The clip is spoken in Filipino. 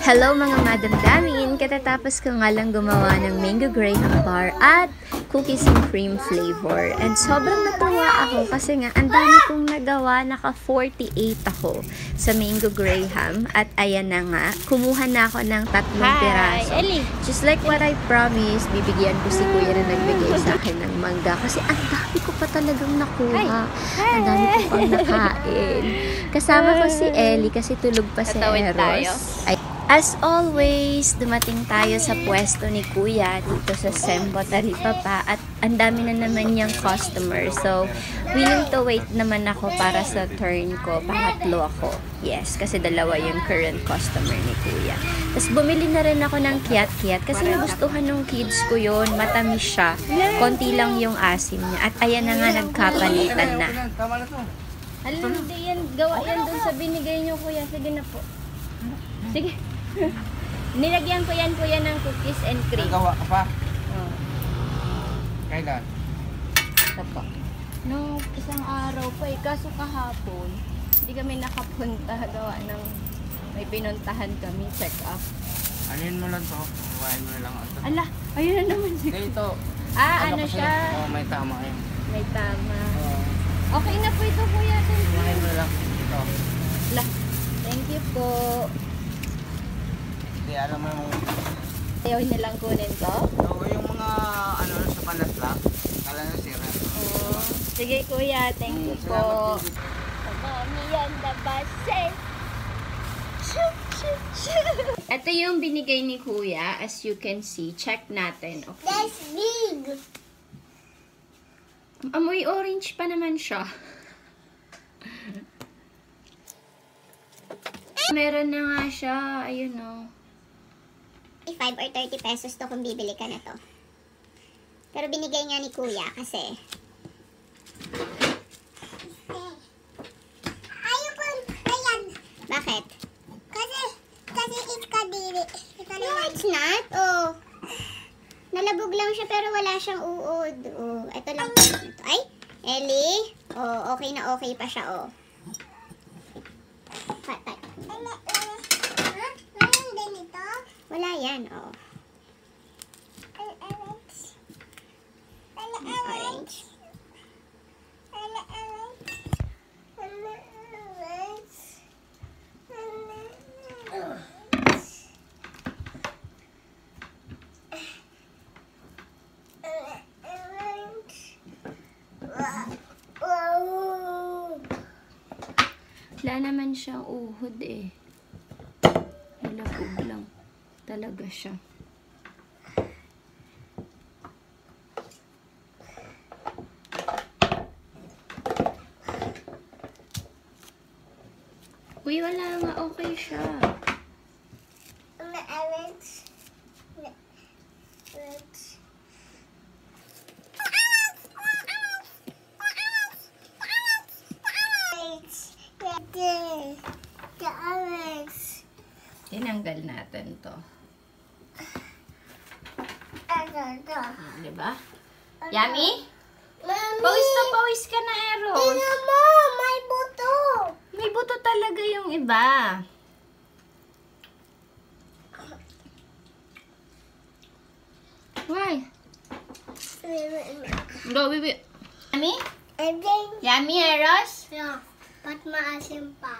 Hello mga madamdamin! Katatapos ko nga lang gumawa ng mango graham bar at cookies and cream flavor. And sobrang natuwa ako kasi nga ang dami kong nagawa. Naka 48 ako sa mango graham. At ayan na nga, kumuha na ako ng 3 piraso. Ellie. Just like what I promised, bibigyan ko si Kuya na nagbigay sa akin ng mangga. Kasi ang dami ko pa talagang nakuha. Ang dami ko pang nakain. Kasama ko si Ellie kasi tulog pa si Eros. As always, dumating tayo sa pwesto ni Kuya dito sa Sembo Talipapa at ang dami na naman niyang customer. So, willing to wait naman ako para sa turn ko. Pangatlo ako. Yes, kasi dalawa yung current customer ni Kuya. Tapos bumili na rin ako ng kiat-kiat kasi nagustuhan ng kids ko yun. Matamis siya. Konti lang yung asim niya. At ayan na nga, nagkapalitan na. Alam, hindi yan. Gawa yan dun sa binigay niyo, Kuya. Sige na po. Sige. Nilagyan ko yan, Kuya, ng cookies and cream. Nagawa ka pa? Oh. Kailan? Ito po. Nung isang araw pa eh. Kaso kahapon, hindi kami nakapunta. Gawa ng may pinuntahan kami. Check up. Anuin mo lang to. Iwain mo lang ito. Ala, ayun na naman siya. Dito. Ano siya? Oo, may tama yun. May tama. Okay na po ito, Kuya. Thank you. Iwain mo lang ito. Ala, thank you po. Hindi, alam mo yung... Ayaw nilang kunin to? Oo, yung mga ano sa palat lang. Kala na sira. Oo. Sige, Kuya. Thank you po. Mami yan na base. Ito yung binigay ni Kuya. As you can see. Check natin. Okay. That's big. Amoy orange pa naman siya. Meron na nga siya. Ayun o. 5 or 30 pesos to kung bibili ka na to. Pero binigay nga ni Kuya kasi ayoko. Ayan. Bakit? Kasi it's kadiri. No, it's not. Oh. Nalabog lang siya pero wala siyang uod. Oh, ito lang. Ay, Ellie. Oh, okay na okay pa siya. Oh. Patay. Wala yan, oh. Orange. Wala naman siyang uhod eh. Nalabog lang. Talaga siya. Uy, wala nga. Okay siya. The orange. Tinanggal natin to. Diba? Yummy? Mami! Pawis na pawis ka na, Eros. Tingnan mo! May buto! May buto talaga yung iba. Why? Go, baby. Yummy? And then, Yummy, Eros? yeah, but maasim pa.